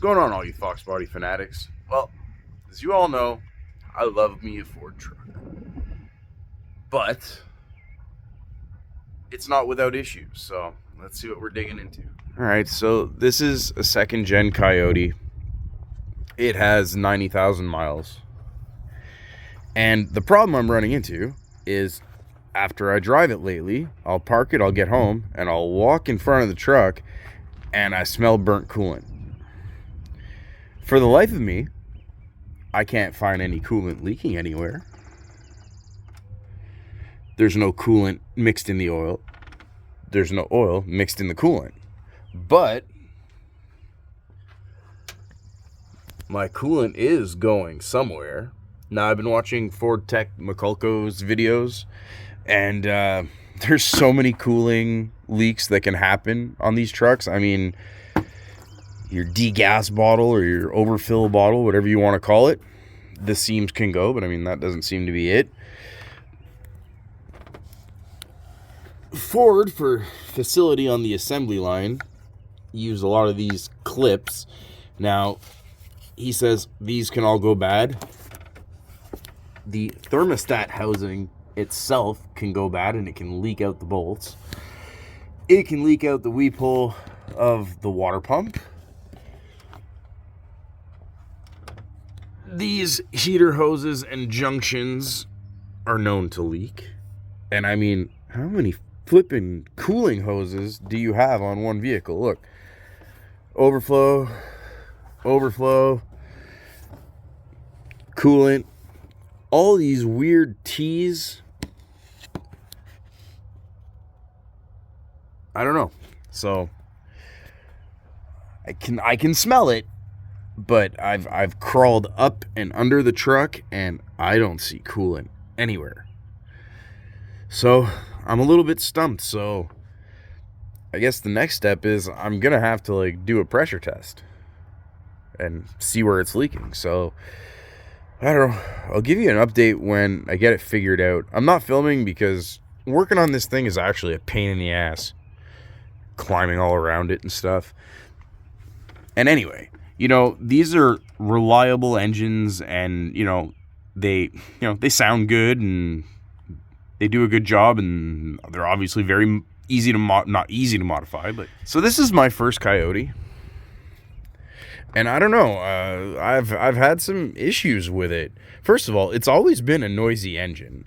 going on, all you Fox Body fanatics? Well, as you all know, I love me a Ford truck. But it's not without issues, so let's see what we're digging into. Alright, so this is a second-gen Coyote. It has 90,000 miles. And the problem I'm running into is after I drive it lately, I'll park it, I'll get home, and I'll walk in front of the truck, and I smell burnt coolant. For the life of me, I can't find any coolant leaking anywhere. There's no coolant mixed in the oil. There's no oil mixed in the coolant. But my coolant is going somewhere. Now, I've been watching Ford Tech McCulko's videos, and there's so many cooling leaks that can happen on these trucks. I mean, your degas bottle or your overfill bottle, whatever you want to call it, the seams can go, but I mean, that doesn't seem to be it. Ford, for facility on the assembly line, use a lot of these clips. Now, he says these can all go bad. The thermostat housing itself can go bad, and it can leak out the bolts. It can leak out the weep hole of the water pump. These heater hoses and junctions are known to leak. And I mean, how many flipping cooling hoses do you have on one vehicle? Look, overflow, coolant, all these weird T's. I don't know. So I can smell it, but I've crawled up and under the truck, and I don't see coolant anywhere. So I'm a little bit stumped. So I guess the next step is I'm gonna have to do a pressure test and see where it's leaking. So I don't know. I'll give you an update when I get it figured out. I'm not filming because working on this thing is actually a pain in the ass. Climbing all around it and stuff. And anyway, these are reliable engines, and they sound good, and they do a good job, and they're obviously very easy to not easy to modify. But so this is my first Coyote, and I don't know. I've had some issues with it. First of all, it's always been a noisy engine.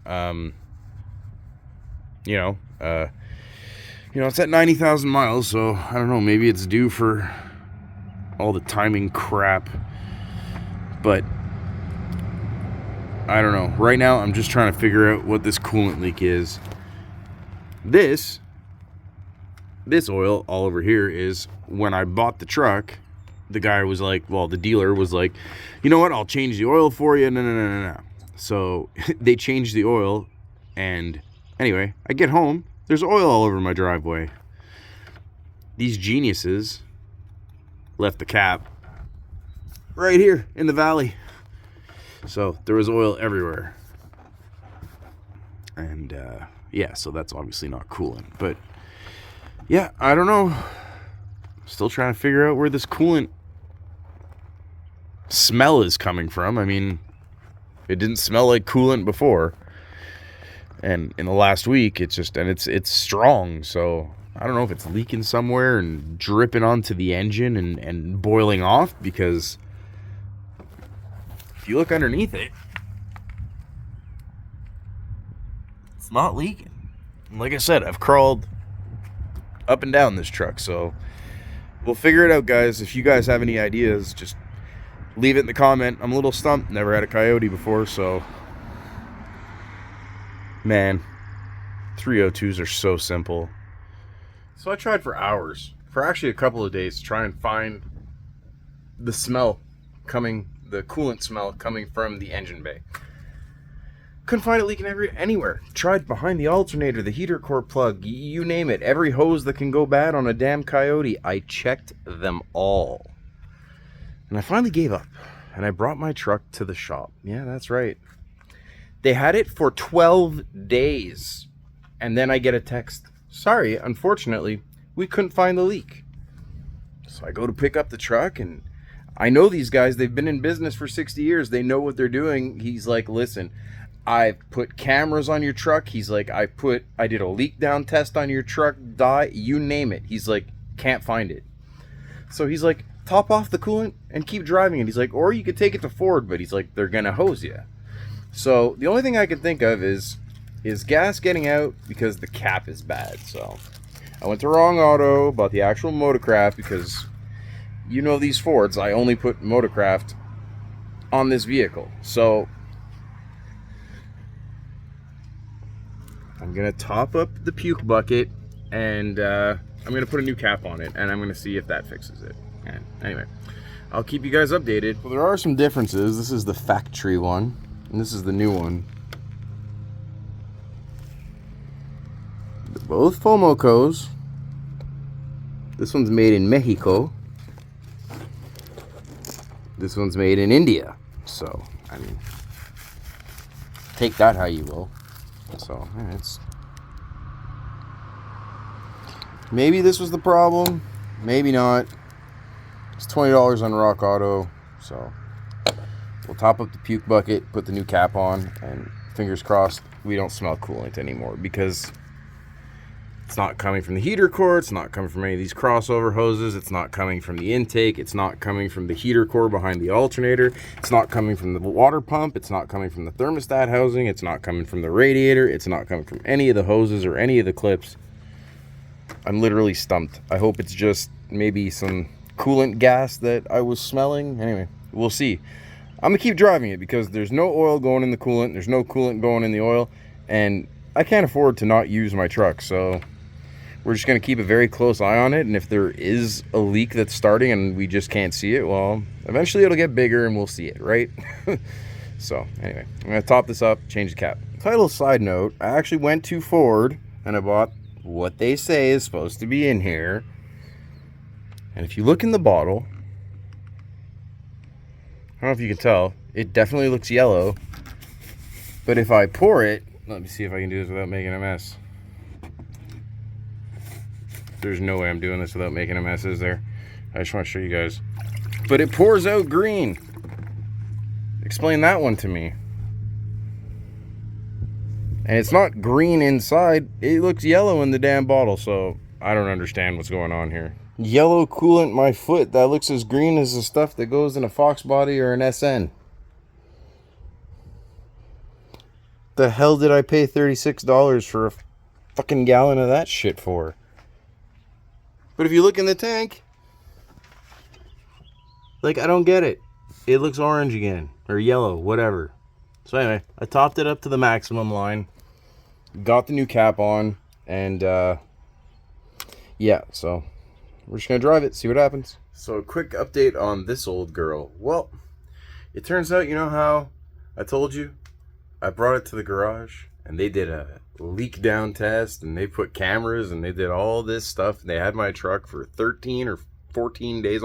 It's at 90,000 miles, so I don't know, maybe it's due for all the timing crap, but I don't know. Right now, I'm just trying to figure out what this coolant leak is. This oil all over here is when I bought the truck, the guy was like, the dealer was like, you know what, I'll change the oil for you. No. So they changed the oil, and anyway, I get home. There's oil all over my driveway. These geniuses left the cap right here in the valley. So there was oil everywhere. And so that's obviously not coolant. But yeah, I don't know. Still trying to figure out where this coolant smell is coming from. I mean, it didn't smell like coolant before. And in the last week, it's strong, so I don't know if it's leaking somewhere and dripping onto the engine and boiling off, because if you look underneath it, it's not leaking. And like I said, I've crawled up and down this truck, so we'll figure it out, guys. If you guys have any ideas, just leave it in the comment. I'm a little stumped. Never had a Coyote before, so... Man, 302s are so simple. So I tried for hours, for actually a couple of days, to try and find the coolant smell coming from the engine bay. Couldn't find it leaking anywhere. Tried behind the alternator, the heater core plug, you name it. Every hose that can go bad on a damn Coyote. I checked them all. And I finally gave up, and I brought my truck to the shop. Yeah, that's right. They had it for 12 days, and then I get a text. Sorry, unfortunately, we couldn't find the leak. So I go to pick up the truck, and I know these guys, they've been in business for 60 years. They know what they're doing. He's like, listen, I put cameras on your truck. He's like, I did a leak down test on your truck, you name it. He's like, can't find it. So he's like, top off the coolant and keep driving it. He's like, or you could take it to Ford, but he's like, they're gonna hose you. So the only thing I can think of is gas getting out because the cap is bad. So I went to Wrong Auto, bought the actual Motorcraft, because you know these Fords, I only put Motorcraft on this vehicle. So I'm gonna top up the puke bucket, and I'm gonna put a new cap on it, and I'm gonna see if that fixes it. And anyway, I'll keep you guys updated. Well, there are some differences. This is the factory one, and this is the new one. They're both Fomocos. This one's made in Mexico. This one's made in India. So, I mean, take that how you will. So, it's... maybe this was the problem. Maybe not. It's $20 on Rock Auto. So, we'll top up the puke bucket, put the new cap on, and fingers crossed we don't smell coolant anymore, because it's not coming from the heater core, it's not coming from any of these crossover hoses, it's not coming from the intake, it's not coming from the heater core behind the alternator, it's not coming from the water pump, it's not coming from the thermostat housing, it's not coming from the radiator, it's not coming from any of the hoses or any of the clips. I'm literally stumped. I hope it's just maybe some coolant gas that I was smelling. Anyway, we'll see. I'm gonna keep driving it because there's no oil going in the coolant, there's no coolant going in the oil, and I can't afford to not use my truck. So we're just going to keep a very close eye on it, and if there is a leak that's starting and we just can't see it, well, eventually it'll get bigger and we'll see it, right? So anyway, I'm going to top this up, change the cap. Title side note, I actually went to Ford and I bought what they say is supposed to be in here. And if you look in the bottle, I don't know if you can tell, it definitely looks yellow. But if I pour it, let me see if I can do this without making a mess. There's no way I'm doing this without making a mess, is there? I just want to show you guys. But it pours out green. Explain that one to me. And it's not green inside. It looks yellow in the damn bottle, so I don't understand what's going on here. Yellow coolant my foot. That looks as green as the stuff that goes in a Fox body or an SN. The hell did I pay $36 for a fucking gallon of that shit for? But if you look in the tank, like, I don't get it. It looks orange again, or yellow, whatever. So anyway, I topped it up to the maximum line, got the new cap on, and yeah, so we're just gonna drive it, see what happens. So a quick update on this old girl. Well, it turns out, you know how I told you I brought it to the garage and they did a leak down test and they put cameras and they did all this stuff. They had my truck for 13 or 14 days,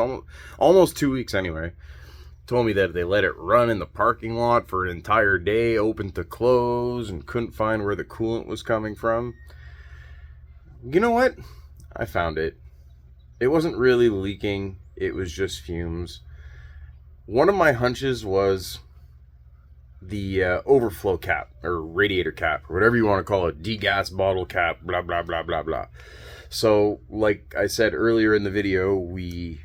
almost 2 weeks anyway. Told me that they let it run in the parking lot for an entire day, open to close, and couldn't find where the coolant was coming from. You know what? I found it. It wasn't really leaking. It was just fumes. One of my hunches was the overflow cap, or radiator cap, or whatever you want to call it, degas bottle cap, blah, blah, blah, blah, blah. So, like I said earlier in the video, we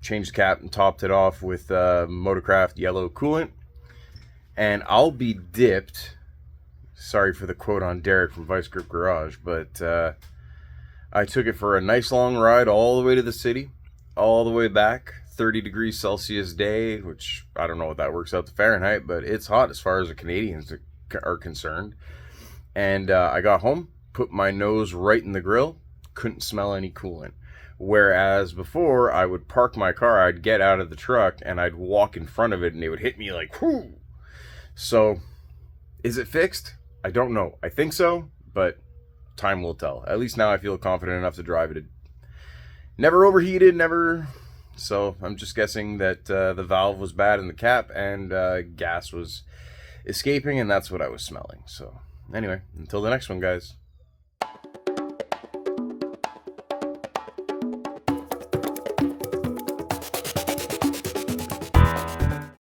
changed the cap and topped it off with Motorcraft yellow coolant. And I'll be dipped. Sorry for the quote on Derek from Vice Grip Garage, but I took it for a nice long ride all the way to the city, all the way back. 30 degrees Celsius day, which I don't know what that works out to Fahrenheit, but it's hot as far as the Canadians are concerned. And I got home, put my nose right in the grill, couldn't smell any coolant. Whereas before, I would park my car, I'd get out of the truck, and I'd walk in front of it, and it would hit me like, whoo! So, is it fixed? I don't know. I think so, but time will tell. At least now I feel confident enough to drive it. It never overheated, never... So I'm just guessing that the valve was bad in the cap and gas was escaping, and that's what I was smelling. So anyway, until the next one, guys.